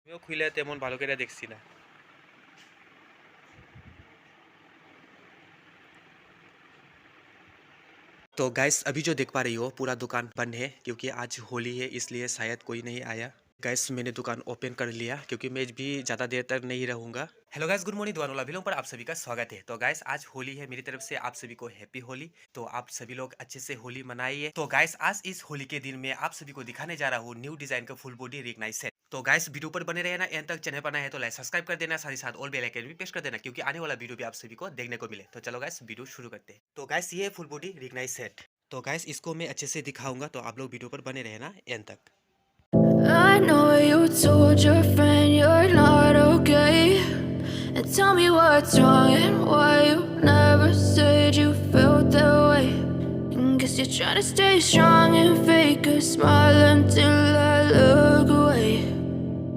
আমিও খুইলে তেমন ভালো করে দেখছি না। तो गाइस अभी जो देख पा रही हो पूरा दुकान बंद है क्योंकि आज होली है, इसलिए शायद कोई नहीं आया। गाइस मैंने दुकान ओपन कर लिया क्योंकि मैं भी ज़्यादा देर तक नहीं रहूँगा। Hello guys, good morning. दुआनुला वीडियो पर आप सभी का स्वागत है। तो गाइस आज होली है, मेरी तरफ से आप सभी को हैप्पी होली। तो आप सभी लोग अच्छे से होली मनाइए। तो गाइस आज इस होली के दिन में आप सभी को दिखाने जा रहा हूँ न्यू डिजाइन का फुल बॉडी रिगनाइज सेट। तो गाइस वीडियो पर बने रहना, एंड तक चैनल पर नया है तो लाइक सब्सक्राइब कर देना, साथ ही साथ ऑल बेल आइकन भी प्रेस कर देना क्योंकि आने वाला वीडियो भी आप सभी को देखने को मिले। तो चलो गाइस वीडियो शुरू करते हैं। तो गाइस ये है फुल बॉडी रिगनाइज सेट। तो गाइस इसको मैं अच्छे से दिखाऊंगा, तो आप लोग वीडियो पर बने रहना एंड तक। I know you told your friend you're not okay, and tell me what's wrong and why you never said you felt that way. And guess you're trying to stay strong and fake a smile until I look away.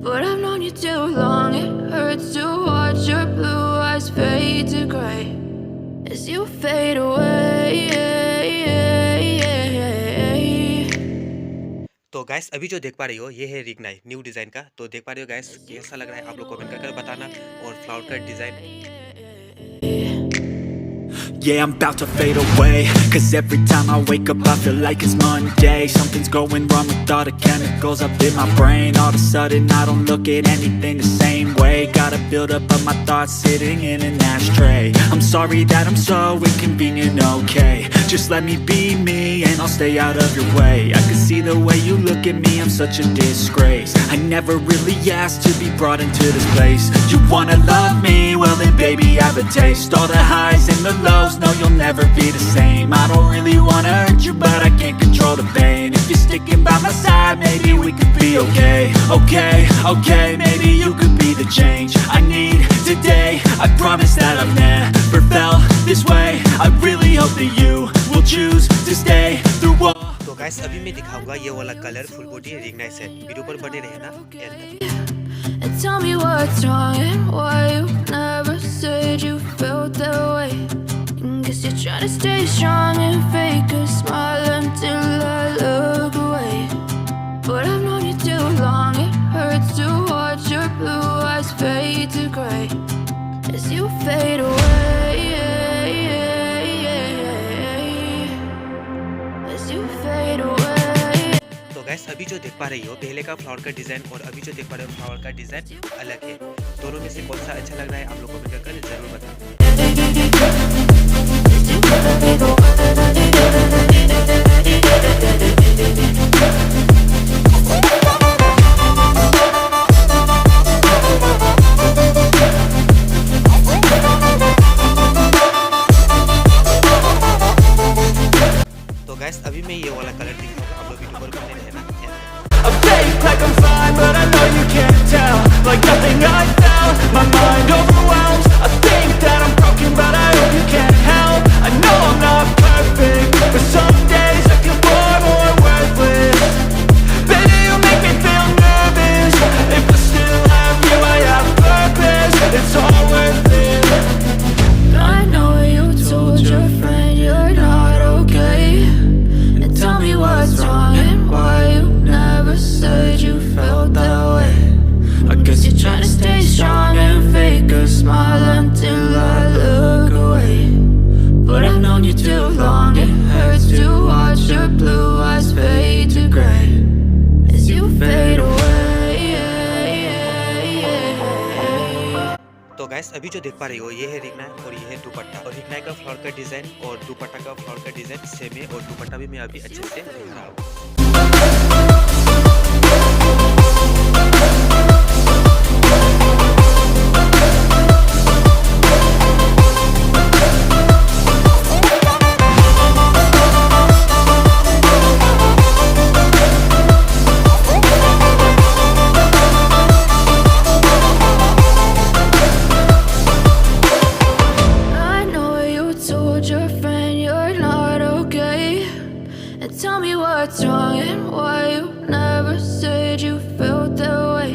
But I've known you too long, it hurts to watch your blue eyes fade to gray as you fade away. तो guys अभी जो देख पा रही हो ये है रिगनाई new design का। तो देख पा रही हो गाइस कैसा लग रहा है, आप लोग कमेंट करके बताना। और फ्लावर का design Yeah, I'm about to fade away, cause every time I wake up I feel like it's Monday. Something's going wrong with all the chemicals up in my brain. All of a sudden I don't look at anything the same way. Got a build up of my thoughts sitting in an ashtray. I'm sorry that I'm so inconvenient, okay. Just let me be me and I'll stay out of your way. I can see the way you look at me, I'm such a disgrace. I never really asked to be brought into this place. You wanna love me? Well then baby have a taste. All the highs and the lows, no you'll never be the same. I don't really wanna hurt you but I can't control the pain. If you're sticking by my side maybe we could be okay. Okay, maybe you could be the change I need today. I promise that I've never felt this way. I really hope that you will choose to stay through all. तो guys अभी मैं दिखाऊंगा ये वाला colour full body रिगनाइज set. Video पर बने रहना एंड तक। And tell me what's wrong and why you never said you felt that way. And guess you're trying to stay strong and fake a smile until I look away. But I've known you too long, it hurts to watch your blue eyes fade to gray as you fade away. As you fade away. तो guys अभी जो देख पा रही हो पहले का flower का डिजाइन और अभी जो देख पा रहे हो फ्लावर का डिजाइन अलग है। दोनों में से कौन सा अच्छा लग रहा है आप लोग कमेंट करके जरूर बताओ। तो गाइस अभी मैं ये वाला कलर दिखाऊंगा, आप लोग वीडियो पर बने रहना। I fake like I'm fine, but I know you can't tell. Like nothing I felt, my mind overwhelms. I think that I'm broken, but I hope you can't help. I know I'm not perfect, but some days I feel far more worthless. Baby, you make me feel nervous. If I still have you, I have purpose. It's all worth it. I know you told your friend you're not okay, and tell me what's wrong and why you never said you felt that way. I guess you're trying to stay strong and fake a smile until I look away. But I've known you too long, it hurts to watch your blue eyes fade to gray as you fade away. तो guys अभी जो देख पा रही हो ये है रिगना और ये है दुपट्टा। और रिगना का फ्लावर का डिजाइन और दुपट्टा का फ्लावर का डिजाइन सेम है, और दुपट्टा भी मैं अभी अच्छे से दिखा रहा हूँ। I know you told your friend you're not okay, and tell me what's wrong and why you never said you felt that way.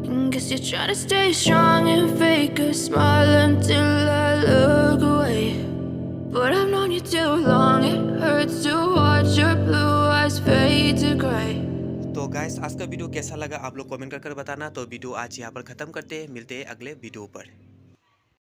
And guess you're trying to stay strong and fake a smile until I look away. But I've known you too long, it hurts to watch your blue eyes fade to gray. तो guys आज का video कैसा लगा आप लोग comment कर बताना। तो वीडियो आज यहाँ पर खत्म करते हैं, मिलते हैं अगले वीडियो पर।